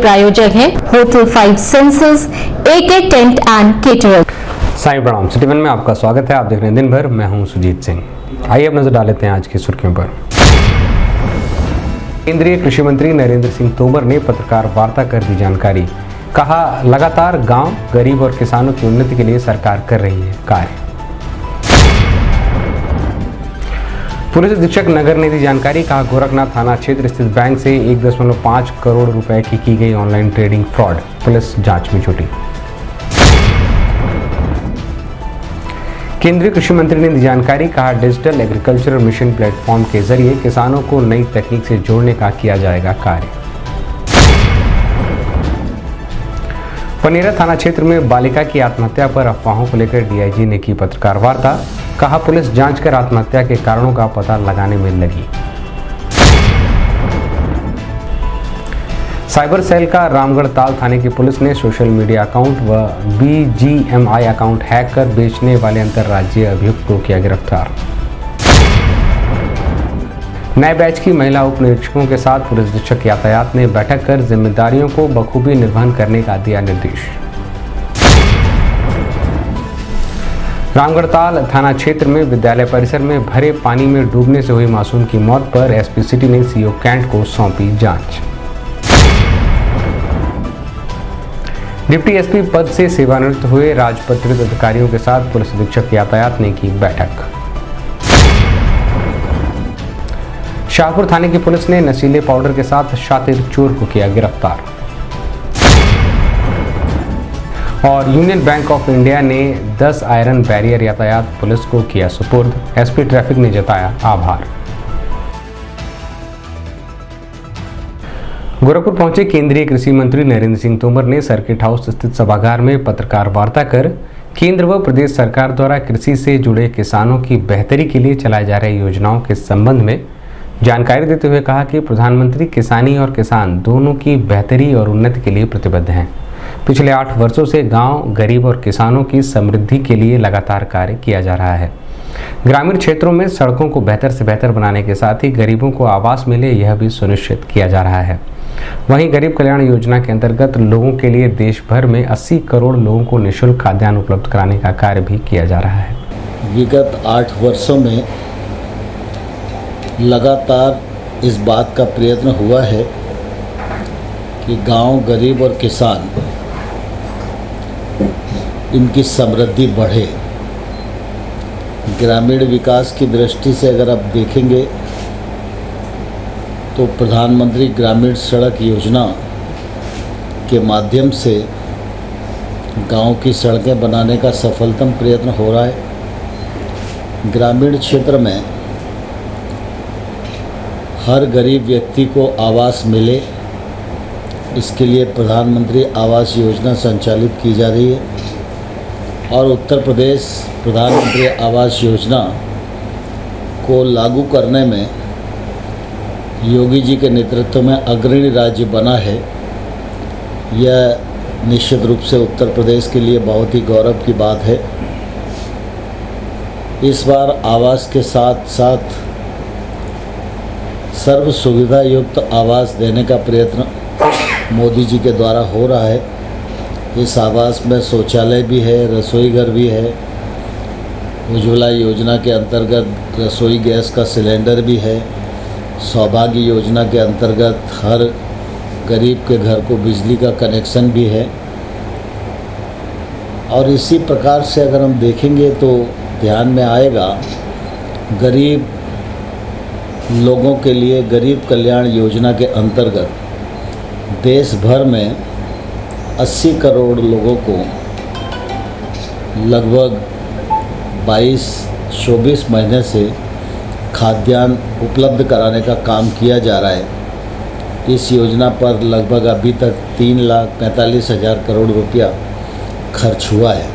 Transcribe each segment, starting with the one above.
प्रायोजक हैं hotel 5 senses, AK tent and caterer. Sai प्रणाम। सिटी वन में आपका स्वागत है। आप देख रहे हैं दिन भर। मैं हूं सुजीत सिंह। आइए अब नजर डालते हैं आज की सुर्खियों पर। केंद्रीय कृषि मंत्री नरेंद्र सिंह तोमर ने पत्रकार वार्ता कर दी जानकारी। कहा, लगातार गांव, गरीब और किसानों की उन्नति के लिए सरकार कर रही है कार्य। पुलिस अधीक्षक नगर ने दी जानकारी। कहा, गोरखनाथ थाना क्षेत्र स्थित बैंक से 1.5 करोड़ रुपए की गई ऑनलाइन ट्रेडिंग फ्रॉड, पुलिस जांच में जुटी। केंद्रीय कृषि मंत्री ने दी जानकारी। कहा, डिजिटल एग्रीकल्चर मिशन प्लेटफॉर्म के जरिए किसानों को नई तकनीक से जोड़ने का किया जाएगा कार्य। पनेरा थाना क्षेत्र में बालिका की आत्महत्या पर अफवाहों को लेकर डीआईजी ने की पत्रकार वार्ता। कहा, पुलिस जांच कर आत्महत्या के कारणों का पता लगाने में लगी। साइबर सेल का रामगढ़ ताल थाने की पुलिस ने सोशल मीडिया अकाउंट व BGMI अकाउंट हैक कर बेचने वाले अंतर्राज्यीय अभियुक्त को किया गिरफ्तार। नए बैच की महिला उप निरीक्षकों के साथ पुलिस अधीक्षक यातायात ने बैठक कर जिम्मेदारियों को बखूबी निर्वहन करने का दिया निर्देश। रामगढ़ताल थाना क्षेत्र में विद्यालय परिसर में भरे पानी में डूबने से हुई मासूम की मौत पर एसपी सिटी ने सीओ कैंट को सौंपी जांच। डिप्टी एसपी पद से सेवानिवृत्त हुए राजपत्रित अधिकारियों के साथ पुलिस अधीक्षक यातायात ने की बैठक। शाहपुर थाने की पुलिस ने नशीले पाउडर के साथ शातिर चोर को किया गिरफ्तार। और यूनियन बैंक ऑफ इंडिया ने 10 आयरन बैरियर यातायात पुलिस को किया सुपुर्द। एसपी ट्रैफिक ने जताया आभार। गोरखपुर पहुंचे केंद्रीय कृषि मंत्री नरेंद्र सिंह तोमर ने सर्किट हाउस स्थित सभागार में पत्रकार वार्ता कर केंद्र व प्रदेश सरकार द्वारा कृषि से जुड़े किसानों की बेहतरी के लिए चलाए जा रही योजनाओं के संबंध में जानकारी देते हुए कहा कि प्रधानमंत्री किसानी और किसान दोनों की बेहतरी और उन्नति के लिए प्रतिबद्ध हैं। पिछले 8 वर्षों से गांव, गरीब और किसानों की समृद्धि के लिए लगातार कार्य किया जा रहा है। ग्रामीण क्षेत्रों में सड़कों को बेहतर से बेहतर बनाने के साथ ही गरीबों को आवास मिले, यह भी सुनिश्चित किया जा रहा है। वहीं गरीब कल्याण योजना के अंतर्गत लोगों के लिए देश भर में 80 करोड़ लोगों को निःशुल्क खाद्यान्न उपलब्ध कराने का कार्य भी किया जा रहा है। विगत 8 वर्षों में लगातार इस बात का प्रयत्न हुआ है कि गांव, गरीब और किसान इनकी समृद्धि बढ़े। ग्रामीण विकास की दृष्टि से अगर आप देखेंगे तो प्रधानमंत्री ग्रामीण सड़क योजना के माध्यम से गांव की सड़कें बनाने का सफलतम प्रयत्न हो रहा है। ग्रामीण क्षेत्र में हर गरीब व्यक्ति को आवास मिले, इसके लिए प्रधानमंत्री आवास योजना संचालित की जा रही है। और उत्तर प्रदेश प्रधानमंत्री आवास योजना को लागू करने में योगी जी के नेतृत्व में अग्रणी राज्य बना है। यह निश्चित रूप से उत्तर प्रदेश के लिए बहुत ही गौरव की बात है। इस बार आवास के साथ साथ सर्व सुविधा युक्त आवास देने का प्रयत्न मोदी जी के द्वारा हो रहा है। इस आवास में शौचालय भी है, रसोई घर भी है। उज्ज्वला योजना के अंतर्गत रसोई गैस का सिलेंडर भी है। सौभाग्य योजना के अंतर्गत हर गरीब के घर को बिजली का कनेक्शन भी है। और इसी प्रकार से अगर हम देखेंगे तो ध्यान में आएगा, गरीब लोगों के लिए गरीब कल्याण योजना के अंतर्गत देश भर में 80 करोड़ लोगों को लगभग 22-24 महीने से खाद्यान्न उपलब्ध कराने का काम किया जा रहा है। इस योजना पर लगभग अभी तक 3,45,000 करोड़ रुपया खर्च हुआ है।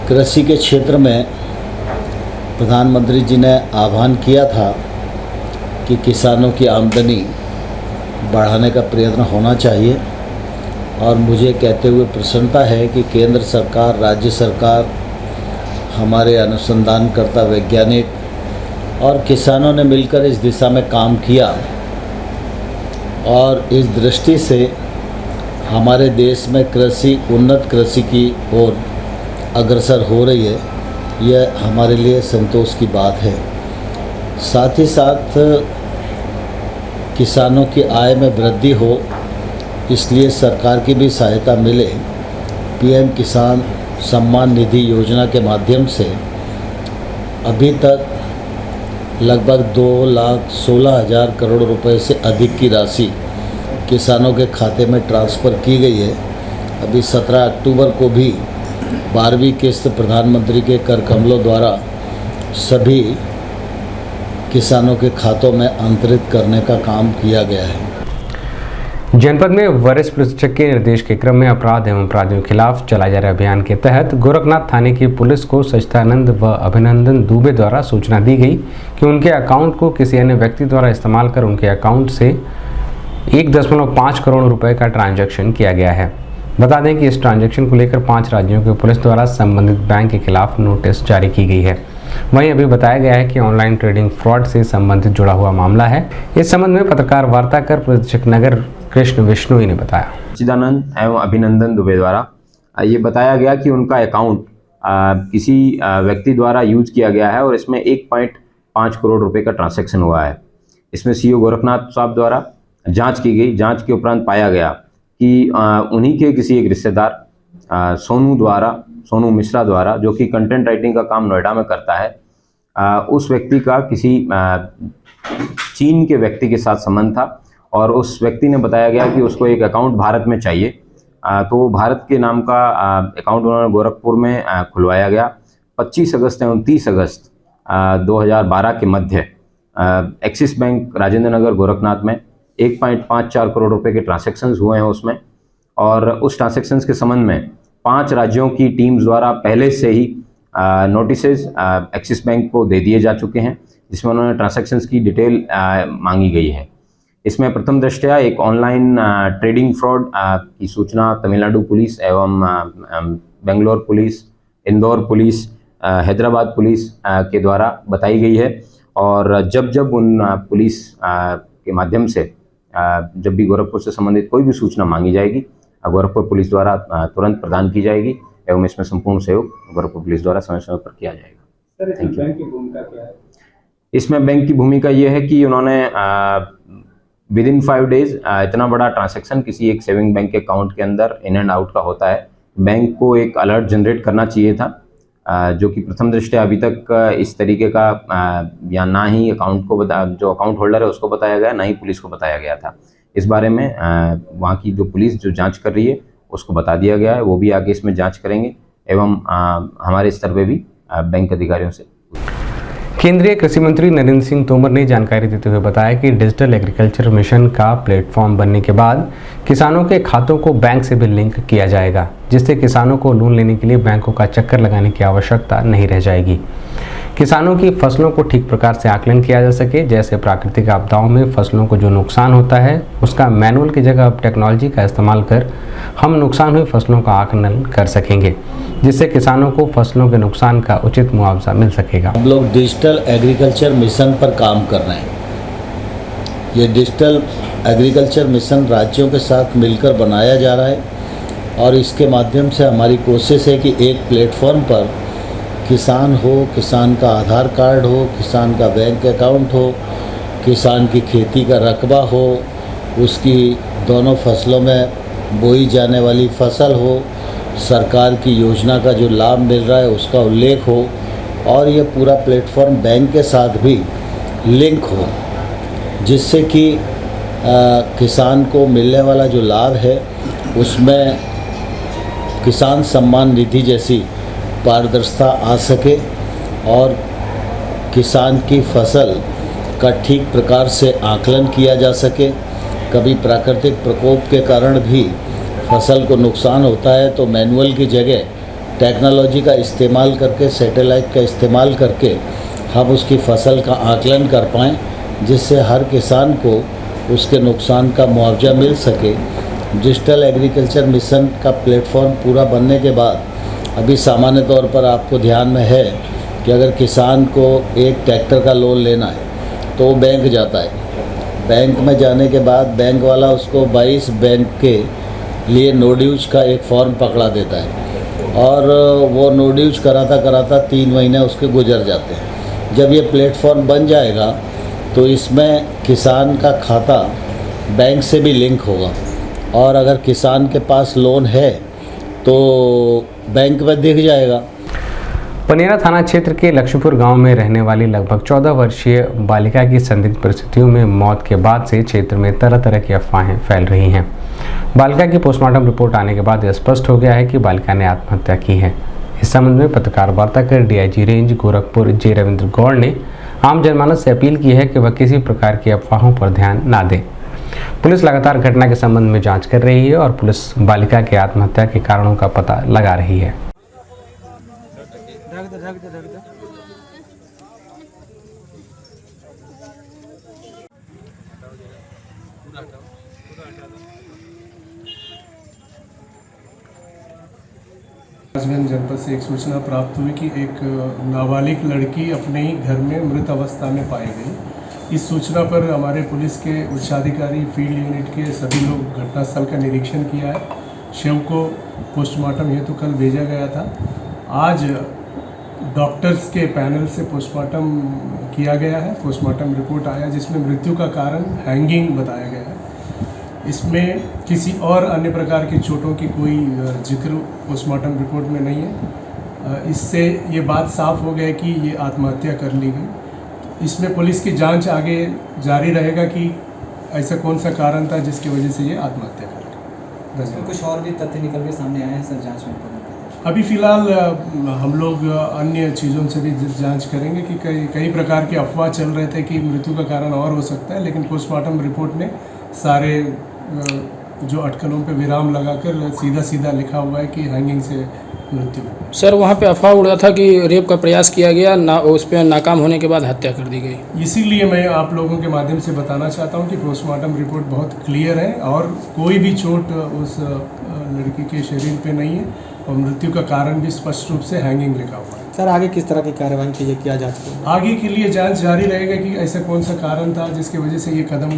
कृषि के क्षेत्र में प्रधानमंत्री जी ने आह्वान किया था कि किसानों की आमदनी बढ़ाने का प्रयत्न होना चाहिए। और मुझे कहते हुए प्रसन्नता है कि केंद्र सरकार, राज्य सरकार, हमारे अनुसंधानकर्ता वैज्ञानिक और किसानों ने मिलकर इस दिशा में काम किया और इस दृष्टि से हमारे देश में कृषि उन्नत कृषि की ओर अग्रसर हो रही है, यह हमारे लिए संतोष की बात है। साथ ही साथ किसानों की आय में वृद्धि हो, इसलिए सरकार की भी सहायता मिले। पीएम किसान सम्मान निधि योजना के माध्यम से अभी तक लगभग 2,16,000 करोड़ रुपए से अधिक की राशि किसानों के खाते में ट्रांसफ़र की गई है। अभी 17 अक्टूबर को भी 12वीं किस्त प्रधानमंत्री के कर कमलों द्वारा सभी किसानों के खातों में अंतरित करने का काम किया गया है। जनपद में वरिष्ठ पुलिस अधीक्षक के निर्देश के क्रम में अपराध एवं अपराधियों के खिलाफ चलाए जा रहे अभियान के तहत गोरखनाथ थाने की पुलिस को सचिदानंद व अभिनंदन दुबे द्वारा सूचना दी गई कि उनके अकाउंट को किसी अन्य व्यक्ति द्वारा इस्तेमाल कर उनके अकाउंट से 1.5 करोड़ रुपए का ट्रांजैक्शन किया गया है। बता दें कि इस ट्रांजैक्शन को लेकर 5 राज्यों के पुलिस द्वारा संबंधित बैंक के खिलाफ नोटिस जारी की गई है। वहीं अभी बताया गया है कि ऑनलाइन ट्रेडिंग फ्रॉड से संबंधित जुड़ा हुआ मामला है। इस संबंध में पत्रकार वार्ता कर पुलिस अधीक्षक नगर कृष्ण विष्णुई ने बताया। सचिदानंद एवं अभिनंदन दुबे द्वारा ये बताया गया कि उनका अकाउंट किसी व्यक्ति द्वारा यूज किया गया है और इसमें 1.5 करोड़ रुपए का ट्रांजैक्शन हुआ है। इसमें सीओ गोरखनाथ साहब द्वारा जांच की गई। जांच के उपरांत पाया गया कि उन्हीं के किसी एक रिश्तेदार सोनू मिश्रा द्वारा, जो कि कंटेंट राइटिंग का काम नोएडा में करता है, उस व्यक्ति का किसी चीन के व्यक्ति के साथ संबंध था और उस व्यक्ति ने बताया गया कि उसको एक अकाउंट भारत में चाहिए। तो वो भारत के नाम का अकाउंट उन्होंने गोरखपुर में खुलवाया गया। 25 अगस्त एवं 30 अगस्त 2012 के मध्य एक्सिस बैंक राजेंद्र नगर गोरखनाथ में 1.54 करोड़ रुपए के ट्रांजैक्शंस हुए हैं उसमें। और उस ट्रांजैक्शंस के संबंध में 5 राज्यों की टीम्स द्वारा पहले से ही नोटिसेस एक्सिस बैंक को दे दिए जा चुके हैं, जिसमें उन्होंने ट्रांजैक्शंस की डिटेल मांगी गई है। इसमें प्रथम दृष्टया एक ऑनलाइन ट्रेडिंग फ्रॉड की सूचना तमिलनाडु पुलिस एवं Bangalore police, Indore police, Hyderabad police के द्वारा बताई गई है। और जब उन पुलिस के माध्यम से जब भी गोरखपुर से संबंधित कोई भी सूचना मांगी जाएगी, गोरखपुर पुलिस द्वारा तुरंत प्रदान की जाएगी एवं इसमें संपूर्ण सहयोग गोरखपुर पुलिस द्वारा समय समय पर किया जाएगा। सर, बैंक की भूमिका क्या है? इसमें बैंक की भूमिका ये है कि उन्होंने विदिन 5 डेज इतना बड़ा ट्रांजैक्शन किसी एक सेविंग बैंक के अकाउंट के अंदर इन एंड आउट का होता है, बैंक को एक अलर्ट जनरेट करना चाहिए था, जो कि प्रथम दृष्टया अभी तक इस तरीके का या ना ही अकाउंट को जो अकाउंट होल्डर है उसको बताया गया, ना ही पुलिस को बताया गया था। इस बारे में वहाँ की जो पुलिस जो जांच कर रही है उसको बता दिया गया है, वो भी आगे इसमें जांच करेंगे एवं हमारे स्तर पे भी बैंक अधिकारियों से। केंद्रीय कृषि मंत्री नरेंद्र सिंह तोमर ने जानकारी देते हुए बताया कि डिजिटल एग्रीकल्चर मिशन का प्लेटफॉर्म बनने के बाद किसानों के खातों को बैंक से भी लिंक किया जाएगा, जिससे किसानों को लोन लेने के लिए बैंकों का चक्कर लगाने की आवश्यकता नहीं रह जाएगी। किसानों की फसलों को ठीक प्रकार से आकलन किया जा सके, जैसे प्राकृतिक आपदाओं में फसलों को जो नुकसान होता है उसका मैनुअल की जगह अब टेक्नोलॉजी का इस्तेमाल कर हम नुकसान हुई फसलों का आकलन कर सकेंगे, जिससे किसानों को फसलों के नुकसान का उचित मुआवजा मिल सकेगा। हम लोग डिजिटल एग्रीकल्चर मिशन पर काम कर रहे हैं। ये डिजिटल एग्रीकल्चर मिशन राज्यों के साथ मिलकर बनाया जा रहा है और इसके माध्यम से हमारी कोशिश है कि एक प्लेटफॉर्म पर किसान हो, किसान का आधार कार्ड हो, किसान का बैंक अकाउंट हो, किसान की खेती का रकबा हो, उसकी दोनों फसलों में बोई जाने वाली फसल हो, सरकार की योजना का जो लाभ मिल रहा है उसका उल्लेख हो और ये पूरा प्लेटफॉर्म बैंक के साथ भी लिंक हो, जिससे कि किसान को मिलने वाला जो लाभ है उसमें किसान सम्मान निधि जैसी पारदर्शिता आ सके और किसान की फसल का ठीक प्रकार से आकलन किया जा सके। कभी प्राकृतिक प्रकोप के कारण भी फसल को नुकसान होता है तो मैनुअल की जगह टेक्नोलॉजी का इस्तेमाल करके, सैटेलाइट का इस्तेमाल करके हम उसकी फसल का आकलन कर पाएँ, जिससे हर किसान को उसके नुकसान का मुआवजा मिल सके। डिजिटल एग्रीकल्चर मिशन का प्लेटफॉर्म पूरा बनने के बाद अभी सामान्य तौर पर आपको ध्यान में है कि अगर किसान को एक ट्रैक्टर का लोन लेना है तो वो बैंक जाता है, बैंक में जाने के बाद बैंक वाला उसको 22 बैंक के लिए नो ड्यूज का एक फॉर्म पकड़ा देता है और वो नो ड्यूज कराता 3 महीने उसके गुजर जाते हैं। जब ये प्लेटफॉर्म बन जाएगा तो इसमें किसान का खाता बैंक से भी लिंक होगा और अगर किसान के पास लोन है तो बैंक में दिख जाएगा। पनेरा थाना क्षेत्र के लक्ष्मीपुर गांव में रहने वाली लगभग 14 वर्षीय बालिका की संदिग्ध परिस्थितियों में मौत के बाद से क्षेत्र में तरह तरह की अफवाहें फैल रही हैं। बालिका की पोस्टमार्टम रिपोर्ट आने के बाद यह स्पष्ट हो गया है कि बालिका ने आत्महत्या की है। इस संबंध में पत्रकार वार्ता कर डीआईजी रेंज गोरखपुर जे रविंद्र गौड़ ने आम जनमानस से अपील की है कि वह किसी प्रकार की अफवाहों पर ध्यान न दें। पुलिस लगातार घटना के संबंध में जांच कर रही है और पुलिस बालिका के आत्महत्या के कारणों का पता लगा रही है। राजगंज जनपद से एक सूचना प्राप्त हुई कि एक नाबालिग लड़की अपने ही घर में मृत अवस्था में पाई गई। इस सूचना पर हमारे पुलिस के उच्चाधिकारी फील्ड यूनिट के सभी लोग घटनास्थल का निरीक्षण किया है। शव को पोस्टमार्टम हेतु कल भेजा गया था। आज डॉक्टर्स के पैनल से पोस्टमार्टम किया गया है। पोस्टमार्टम रिपोर्ट आया जिसमें मृत्यु का कारण हैंगिंग बताया गया है। इसमें किसी और अन्य प्रकार की चोटों की कोई जिक्र पोस्टमार्टम रिपोर्ट में नहीं है। इससे ये बात साफ हो गया कि ये आत्महत्या कर ली गई। इसमें पुलिस की जांच आगे जारी रहेगा कि ऐसा कौन सा कारण था जिसकी वजह से ये आत्महत्या कर ली। कुछ और भी तथ्य निकल के सामने आए हैं सर जांच में? अभी फ़िलहाल हम लोग अन्य चीज़ों से भी जांच करेंगे कि कई प्रकार के अफवाह चल रहे थे कि मृत्यु का कारण और हो सकता है, लेकिन पोस्टमार्टम रिपोर्ट ने सारे जो अटकलों पे विराम लगाकर सीधा लिखा हुआ है कि हैंगिंग से मृत्यु। सर वहाँ पे अफवाह उड़ा था कि रेप का प्रयास किया गया ना, उस पर नाकाम होने के बाद हत्या कर दी गई। इसीलिए मैं आप लोगों के माध्यम से बताना चाहता हूँ कि पोस्टमार्टम रिपोर्ट बहुत क्लियर है और कोई भी चोट उस लड़की के शरीर पे नहीं है और मृत्यु का कारण भी स्पष्ट रूप से हैंगिंग लिखा हुआ है। सर आगे किस तरह की कार्रवाई की किया जा सकता है? आगे के लिए जांच जारी रहेगा कि ऐसा कौन सा कारण था जिसकी वजह से ये कदम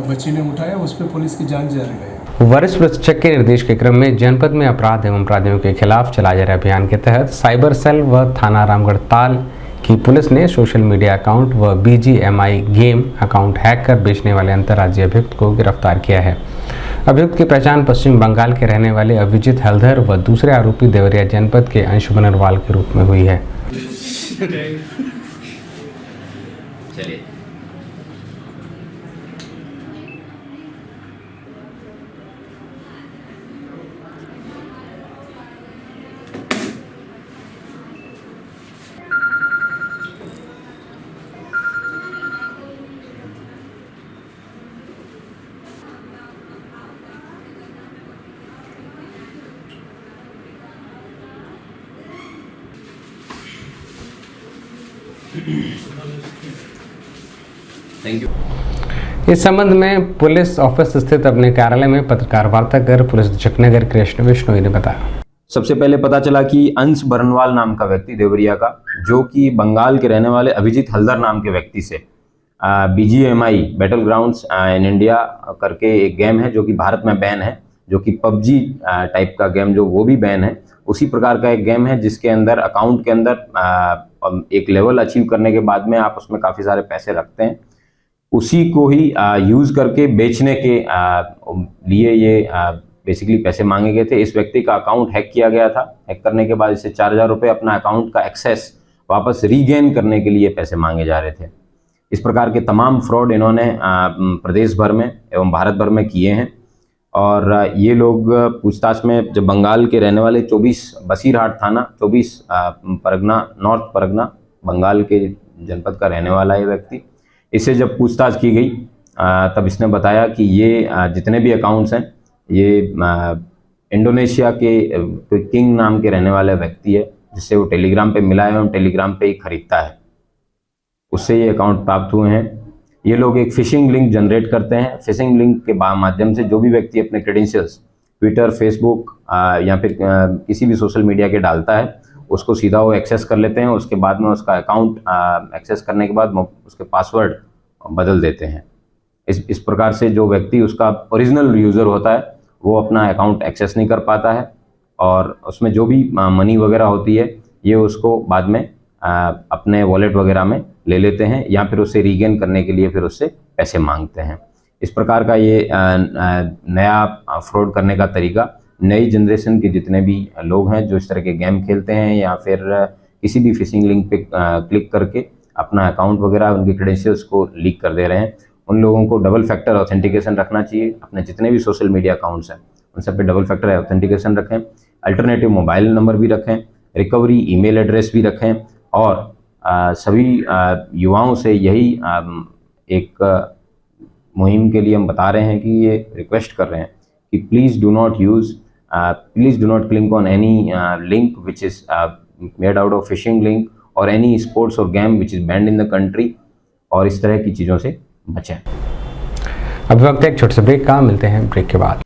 बच्ची ने उठाया, उस पर पुलिस की जांच जारी रहेगी। वरिष्ठ प्रशिक्षक के निर्देश के क्रम में जनपद में अपराध एवं अपराधियों के खिलाफ चलाए जा रहे अभियान के तहत साइबर सेल व थाना रामगढ़ ताल की पुलिस ने सोशल मीडिया अकाउंट व BGMI गेम अकाउंट हैक कर बेचने वाले अंतर्राज्यीय अभियुक्त को गिरफ्तार किया है। अभियुक्त की पहचान पश्चिम बंगाल के रहने वाले अभिजीत हल्दर व दूसरे आरोपी देवरिया जनपद के अंशुमन अग्रवाल के रूप में हुई है। चलिए थैंक यू। इस संबंध में पुलिस ऑफिस स्थित अपने कार्यालय में पत्रकार वार्ता कर पुलिस अधीक्षक नगर कृष्ण बिश्नोई ने बताया। सबसे पहले पता चला कि अंश बरनवाल नाम का व्यक्ति देवरिया का, जो कि बंगाल के रहने वाले अभिजीत हल्दर नाम के व्यक्ति से BGMI battle grounds in India करके एक गेम है जो कि भारत में बैन है, जो कि PUBG टाइप का गेम जो वो भी बैन है, उसी प्रकार का एक गेम है जिसके अंदर अकाउंट के अंदर एक लेवल अचीव करने के बाद में आप उसमें काफ़ी सारे पैसे रखते हैं। उसी को ही यूज़ करके बेचने के लिए ये बेसिकली पैसे मांगे गए थे। इस व्यक्ति का अकाउंट हैक किया गया था। हैक करने के बाद इसे 4000 रुपये अपना अकाउंट का एक्सेस वापस रीगेन करने के लिए पैसे मांगे जा रहे थे। इस प्रकार के तमाम फ्रॉड इन्होंने प्रदेश भर में एवं भारत भर में किए हैं और ये लोग पूछताछ में जब बंगाल के रहने वाले 24 बसीरहाट थाना 24 परगना नॉर्थ परगना बंगाल के जनपद का रहने वाला ये व्यक्ति, इससे जब पूछताछ की गई तब इसने बताया कि ये जितने भी अकाउंट्स हैं ये इंडोनेशिया के किंग नाम के रहने वाले व्यक्ति है, जिससे वो टेलीग्राम पे मिला है और टेलीग्राम पे ही खरीदता है, उससे ये अकाउंट प्राप्त हुए हैं। ये लोग एक फिशिंग लिंक जनरेट करते हैं। फिशिंग लिंक के माध्यम से जो भी व्यक्ति अपने क्रेडेंशियल्स ट्विटर, फेसबुक या फिर किसी भी सोशल मीडिया के डालता है, उसको सीधा वो एक्सेस कर लेते हैं। उसके बाद में उसका अकाउंट एक्सेस करने के बाद उसके पासवर्ड बदल देते हैं। इस प्रकार से जो व्यक्ति उसका ओरिजिनल यूज़र होता है वो अपना अकाउंट एक्सेस नहीं कर पाता है और उसमें जो भी मनी वगैरह होती है ये उसको बाद में अपने वॉलेट वगैरह में ले लेते हैं या फिर उससे रीगेन करने के लिए फिर उससे पैसे मांगते हैं। इस प्रकार का ये नया फ्रॉड करने का तरीका नई जनरेशन के जितने भी लोग हैं जो इस तरह के गेम खेलते हैं या फिर किसी भी फिशिंग लिंक पे क्लिक करके अपना अकाउंट वगैरह उनके क्रेडेंशियल्स को लीक कर दे रहे हैं, उन लोगों को डबल फैक्टर ऑथेंटिकेशन रखना चाहिए। अपने जितने भी सोशल मीडिया अकाउंट्स हैं उन सब पे डबल फैक्टर ऑथेंटिकेशन रखें, अल्टरनेटिव मोबाइल नंबर भी रखें, रिकवरी ईमेल एड्रेस भी रखें और सभी युवाओं से यही एक मुहिम के लिए हम बता रहे हैं कि ये रिक्वेस्ट कर रहे हैं कि please do not click on any link which is made out of phishing link और एनी स्पोर्ट्स और game which is band in the country और इस तरह की चीज़ों से बचें। अब वक्त है एक छोटे से ब्रेक का, मिलते हैं ब्रेक के बाद।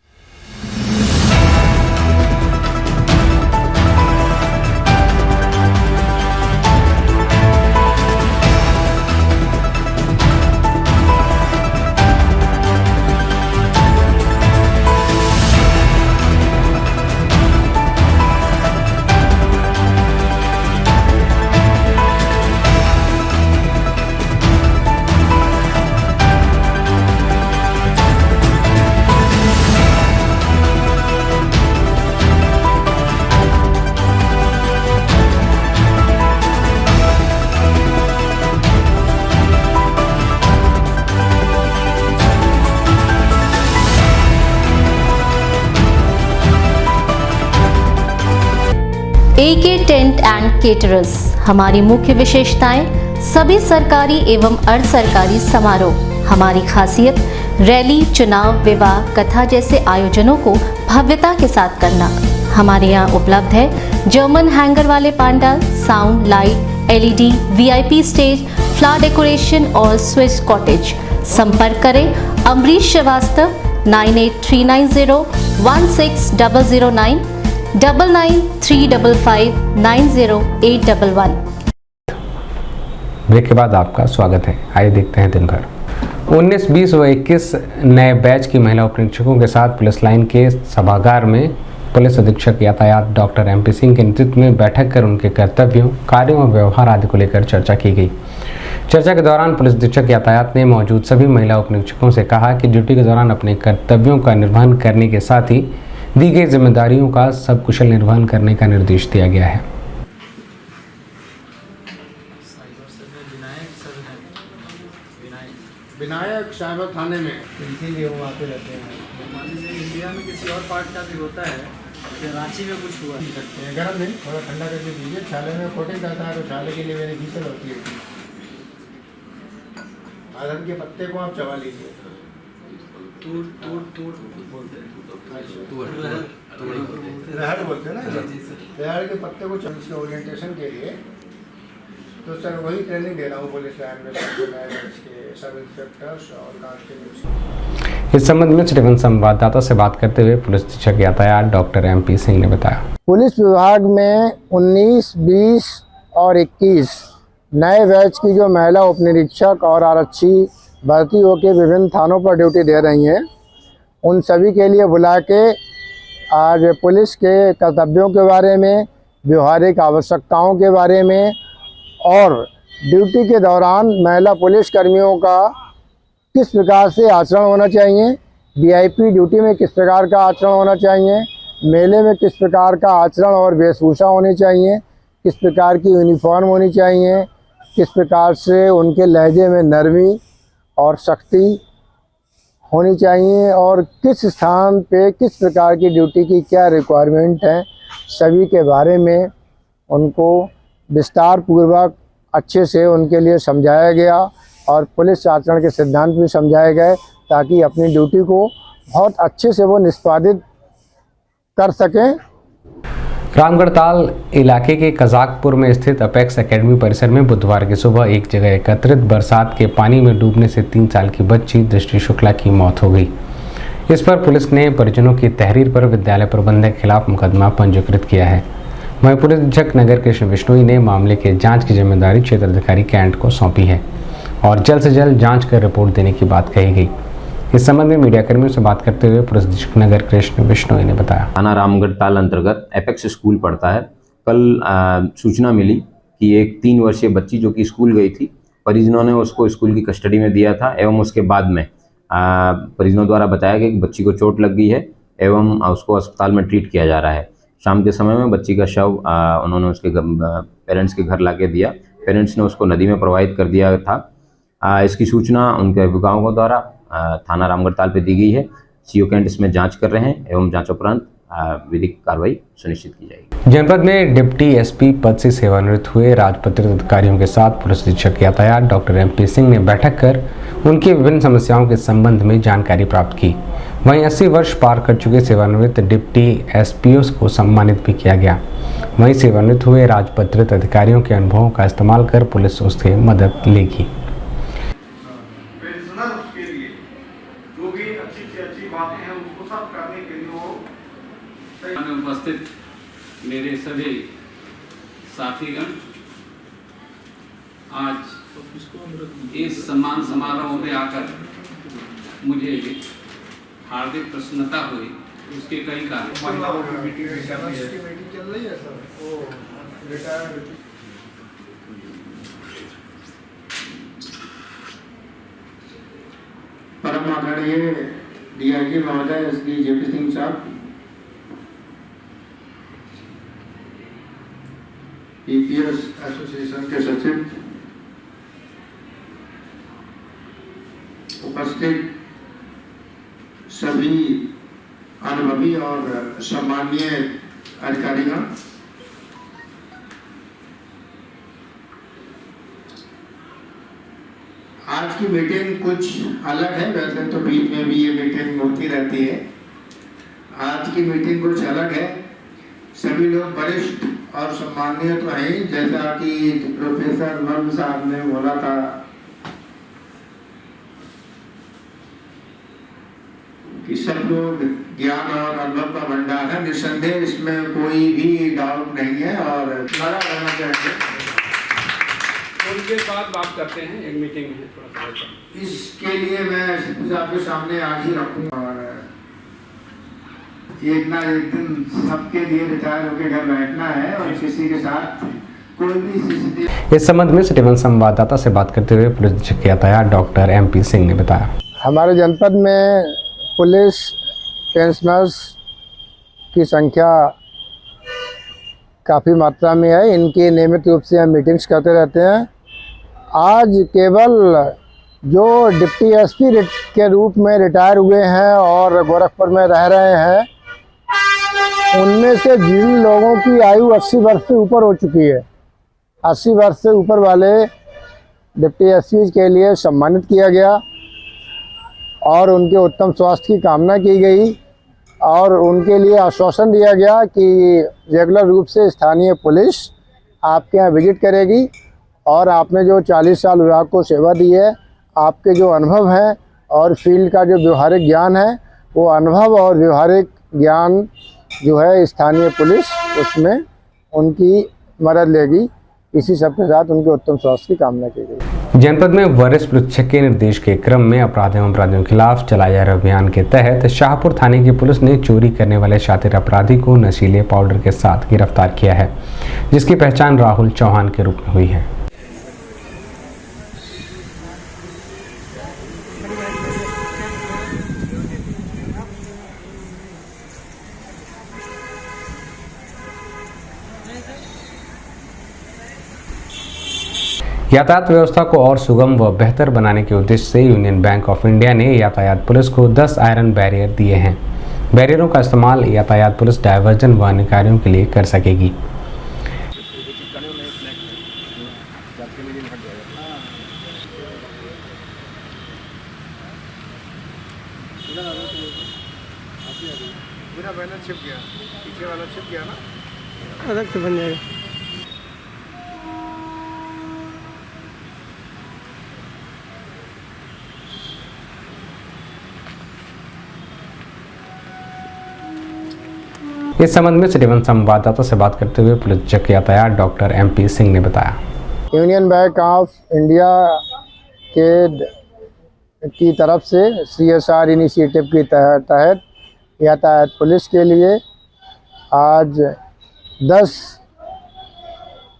AK tent and caterers. हमारी मुख्य विशेषताएं सभी सरकारी एवं अर्ध सरकारी समारोह। हमारी खासियत रैली, चुनाव, विवाह, कथा जैसे आयोजनों को भव्यता के साथ करना। हमारे यहाँ उपलब्ध है जर्मन हैंगर वाले pandal, sound, light, LED, VIP stage, flower decoration और स्विस कॉटेज। संपर्क करें अमरीश श्रीवास्तव 9839016009 9935590811। ब्रेक के बाद आपका स्वागत है। आइए देखते हैं दिन भर। 19, 20 व 21 नए बैच की महिला उप निरीक्षकों के साथ पुलिस लाइन के सभागार में पुलिस अधीक्षक यातायात डॉक्टर MP सिंह के नेतृत्व में बैठक कर उनके कर्तव्यों, कार्यों और व्यवहार आदि को लेकर चर्चा की गई। चर्चा के दौरान पुलिस अधीक्षक यातायात ने मौजूद सभी महिला उप निरीक्षकों से कहा कि ड्यूटी के दौरान अपने कर्तव्यों का निर्वहन करने के साथ ही दी गई जिम्मेदारियों का सकुशल निर्वहन करने का निर्देश दिया गया है। विनायक साइबर थाने में इसीलिए वो आते रहते हैं। मान लीजिए इंडिया में किसी और पार्ट का भी होता है, जैसे रांची में कुछ हुआ सकते हैं। गर्म नहीं, थोड़ा ठंडा करके दीजिए। छाले में कोटिंग करता है तो छाले के लिए बेनिफिशियल होती है। आदम के पत्ते को आप चबा लीजिए। रहड़ बोलते हैं ना, रहड़ के पत्ते को इसके ओरिएंटेशन के लिए तो सर वही ट्रेनिंग दे रहा हूँ पुलिस लाइन में के सब इंस्पेक्टर्स और कांस्टेबल्स। इस संबंध में स्टीवन संवाददाता से बात करते हुए पुलिस अधीक्षक यातायात डॉक्टर MP सिंह ने बताया, पुलिस विभाग में 19, 20 और 21 नए बैच की जो महिला उप निरीक्षक और आरक्षी भर्ती होकर विभिन्न थानों पर ड्यूटी दे रही हैं, उन सभी के लिए बुला के आज पुलिस के कर्तव्यों के बारे में, व्यवहारिक आवश्यकताओं के बारे में और ड्यूटी के दौरान महिला पुलिस कर्मियों का किस प्रकार से आचरण होना चाहिए, VIP ड्यूटी में किस प्रकार का आचरण होना चाहिए, मेले में किस प्रकार का आचरण और वेशभूषा होनी चाहिए, किस प्रकार की यूनिफॉर्म होनी चाहिए, किस प्रकार से उनके लहजे में नरमी और सख्ती होनी चाहिए और किस स्थान पे किस प्रकार की ड्यूटी की क्या रिक्वायरमेंट है, सभी के बारे में उनको विस्तार पूर्वक अच्छे से उनके लिए समझाया गया और पुलिस आचरण के सिद्धांत भी समझाए गए ताकि अपनी ड्यूटी को बहुत अच्छे से वो निष्पादित कर सकें। रामगढ़ताल इलाके के कजाकपुर में स्थित अपेक्स एकेडमी परिसर में बुधवार की सुबह एक जगह एकत्रित बरसात के पानी में डूबने से 3 साल की बच्ची दृष्टि शुक्ला की मौत हो गई। इस पर पुलिस ने परिजनों की तहरीर पर विद्यालय प्रबंधक के खिलाफ मुकदमा पंजीकृत किया है। वहीं पुलिस अधीक्षक नगर कृष्ण विश्नोई ने मामले के जांच की जिम्मेदारी क्षेत्राधिकारी कैंट को सौंपी है और जल्द से जल्द जांच कर रिपोर्ट देने की बात कही गई। इस संबंध में मीडिया कर्मियों से बात करते हुए पुलिस अधीक्षक नगर कृष्ण बिश्नोई ने बताया। थाना रामगढ़ ताल अंतर्गत एपेक्स स्कूल पढ़ता है। कल सूचना मिली कि एक 3 वर्षीय बच्ची जो कि स्कूल गई थी, परिजनों ने उसको स्कूल की कस्टडी में दिया था एवं उसके बाद में परिजनों द्वारा बताया गया कि बच्ची को चोट लग गई है एवं उसको अस्पताल में ट्रीट किया जा रहा है। शाम के समय में बच्ची का शव उन्होंने उसके पेरेंट्स के घर लाके दिया। पेरेंट्स ने उसको नदी में प्रवाहित कर दिया था। इसकी सूचना उनके अभिभावकों द्वारा थाना रामगढ़ ताल पे दी गई है। सीओ कैंट इसमें जांच कर रहे हैं एवं जांच उपरांत विधिक कार्रवाई सुनिश्चित की जाएगी। जनपद में डिप्टी एसपी पद से सेवानिवृत्त हुए राजपत्रित अधिकारियों के साथ पुलिस अधीक्षक यातायात डॉक्टर MP सिंह ने बैठक कर उनकी विभिन्न समस्याओं के संबंध में जानकारी प्राप्त की। वहीं 80 वर्ष पार कर चुके सेवानिवृत्त डिप्टी SPOs को सम्मानित भी किया गया। वहीं सेवानिवृत्त हुए राजपत्रित अधिकारियों के अनुभवों का इस्तेमाल कर पुलिस उससे मदद लेगी। उपस्थित मेरे सभी साथीगण, आज इस सम्मान समारोह में आकर मुझे हार्दिक प्रसन्नता हुई। उसके कई कारण परम आदरणीय DIG महोदय श्री JP सिंह साहब, EPS एसोसिएशन के सचिव, उपस्थित सभी अनुभवी और सम्माननीय अधिकारीगण, आज की मीटिंग कुछ अलग है। वैसे तो बीच में भी ये मीटिंग होती रहती है। आज की मीटिंग कुछ अलग है। सभी लोग वरिष्ठ और सम्माननीय तो हैं, जैसा कि प्रोफेसर मर्म साहब ने बोला था कि सब लोग ज्ञान और अनुभव का भंडार है। निस्संदेह इसमें कोई भी डाउट नहीं है और लगा रहना चाहिए। उनके साथ बात करते हैं, एक मीटिंग है थोड़ा सा। इसके लिए मैं आपके सामने आज ही रखूंगा और एक ना एक दिन सबके लिए रिटायर होकर घर बैठना है और किसी के साथ कोई भी CCTV। इस संबंध में सिटीवन संवाददाता से बात करते हुए पुलिस अधीक्षक यातायात डॉक्टर MP सिंह ने बताया। हमारे जनपद में पुलिस पेंशनर्स की संख्या काफ़ी मात्रा में है। इनकी नियमित रूप से हम मीटिंग्स करते रहते हैं। आज केवल जो डिप्टी SP के रूप में रिटायर हुए हैं और गोरखपुर में रह रहे हैं, उनमें से जिन लोगों की आयु 80 वर्ष से ऊपर हो चुकी है, 80 वर्ष से ऊपर वाले डिप्टी SP के लिए सम्मानित किया गया और उनके उत्तम स्वास्थ्य की कामना की गई और उनके लिए आश्वासन दिया गया कि रेगुलर रूप से स्थानीय पुलिस आपके यहाँ विजिट करेगी और आपने जो 40 साल विभाग को सेवा दी है, आपके जो अनुभव हैं और फील्ड का जो व्यवहारिक ज्ञान है, वो अनुभव और व्यवहारिक ज्ञान जो है स्थानीय पुलिस उसमें उनकी मदद लेगी। इसी सब के साथ उनके उत्तम स्वास्थ्य की कामना की गई। जनपद में वरिष्ठ पुलिस अधीक्षक के निर्देश के क्रम में अपराधियों के खिलाफ चलाए जा रहे अभियान के तहत शाहपुर थाने की पुलिस ने चोरी करने वाले शातिर अपराधी को नशीले पाउडर के साथ गिरफ्तार किया है, जिसकी पहचान राहुल चौहान के रूप में हुई है। यातायात व्यवस्था को और सुगम व बेहतर बनाने के उद्देश्य से यूनियन बैंक ऑफ इंडिया ने यातायात पुलिस को 10 आयरन बैरियर दिए हैं। बैरियरों का इस्तेमाल यातायात पुलिस डायवर्जन व अन्य कार्यों के लिए कर सकेगी। अलग से बन जाएगा। इस संबंध में सिटीवन संवाददाता से बात करते हुए पुलिस अधीक्षक यातायात डॉक्टर MP सिंह ने बताया। यूनियन बैंक ऑफ इंडिया के की तरफ से CSR इनिशिएटिव के तहत यातायात पुलिस के लिए आज 10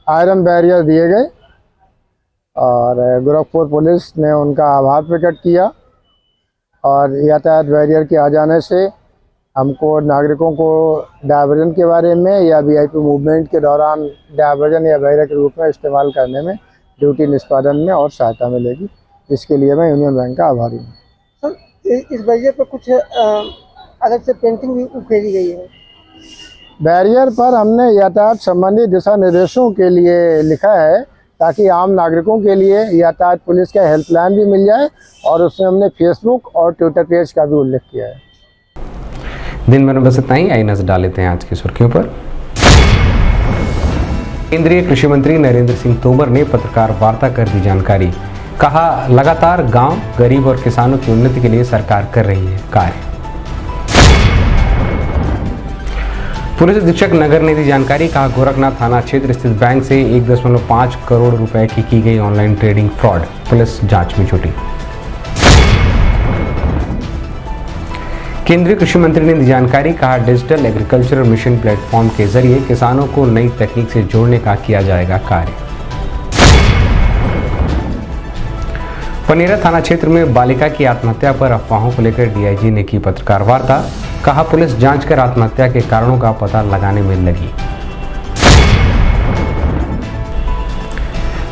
आयरन बैरियर दिए गए और गोरखपुर पुलिस ने उनका आभार प्रकट किया। और यातायात बैरियर के आ जाने से हमको नागरिकों को डायवर्जन के बारे में या VIP मूवमेंट के दौरान डायवर्जन या बैरियर के रूप में इस्तेमाल करने में ड्यूटी निष्पादन में और सहायता मिलेगी, जिसके लिए मैं यूनियन बैंक का आभारी हूँ। सर, इस बैरियर पर कुछ अलग से पेंटिंग भी उकेरी गई है। बैरियर पर हमने यातायात संबंधी दिशा निर्देशों के लिए लिखा है ताकि आम नागरिकों के लिए यातायात पुलिस का हेल्पलाइन भी मिल जाए, और उसमें हमने फेसबुक और ट्विटर पेज का भी उल्लेख किया है। दिन भर में बस इतना ही। आई नजर डाल लेते हैं आज की सुर्खियों पर। केंद्रीय कृषि मंत्री नरेंद्र सिंह तोमर ने पत्रकार वार्ता कर दी जानकारी। कहा, लगातार गांव, गरीब और किसानों की उन्नति के लिए सरकार कर रही है कार्य। पुलिस अधीक्षक नगर ने दी जानकारी। कहा, गोरखनाथ थाना क्षेत्र स्थित बैंक से 1.5 करोड़ रुपए की गई ऑनलाइन ट्रेडिंग फ्रॉड, पुलिस जांच में जुटी। केंद्रीय कृषि मंत्री ने दी जानकारी। कहा, डिजिटल एग्रीकल्चरल मिशन प्लेटफॉर्म के जरिए किसानों को नई तकनीक से जोड़ने का किया जाएगा कार्य। पनेरा थाना क्षेत्र में बालिका की आत्महत्या पर अफवाहों को लेकर DIG ने की पत्रकार वार्ता। कहा, पुलिस जांच कर आत्महत्या के कारणों का पता लगाने में लगी।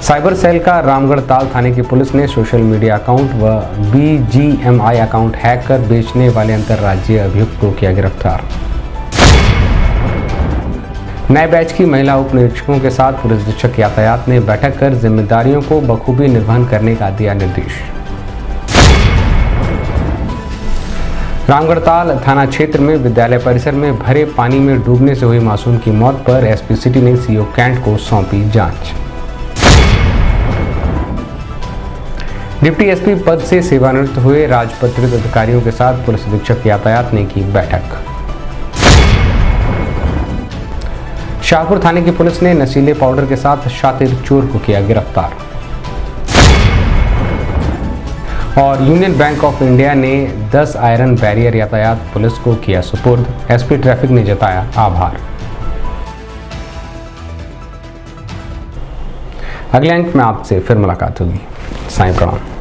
साइबर सेल का रामगढ़ ताल थाने की पुलिस ने सोशल मीडिया अकाउंट व BGMI अकाउंट हैक कर बेचने वाले अंतर्राज्यीय अभियुक्त को किया गिरफ्तार। नए बैच की महिला उप निरीक्षकों के साथ पुलिस अधीक्षक यातायात ने बैठक कर जिम्मेदारियों को बखूबी निर्वहन करने का दिया निर्देश। रामगढ़ताल थाना क्षेत्र में विद्यालय परिसर में भरे पानी में डूबने से हुई मासूम की मौत पर SP सिटी ने CO कैंट को सौंपी जांच। डिप्टी SP पद से सेवानिवृत्त हुए राजपत्रित अधिकारियों के साथ पुलिस अधीक्षक यातायात ने की बैठक। शाहपुर थाने की पुलिस ने नशीले पाउडर के साथ शातिर चोर को किया गिरफ्तार। और यूनियन बैंक ऑफ इंडिया ने 10 आयरन बैरियर यातायात पुलिस को किया सुपुर्द, SP ट्रैफिक ने जताया आभार। अगले अंक में आपसे फिर मुलाकात होगी। साईं प्रणाम।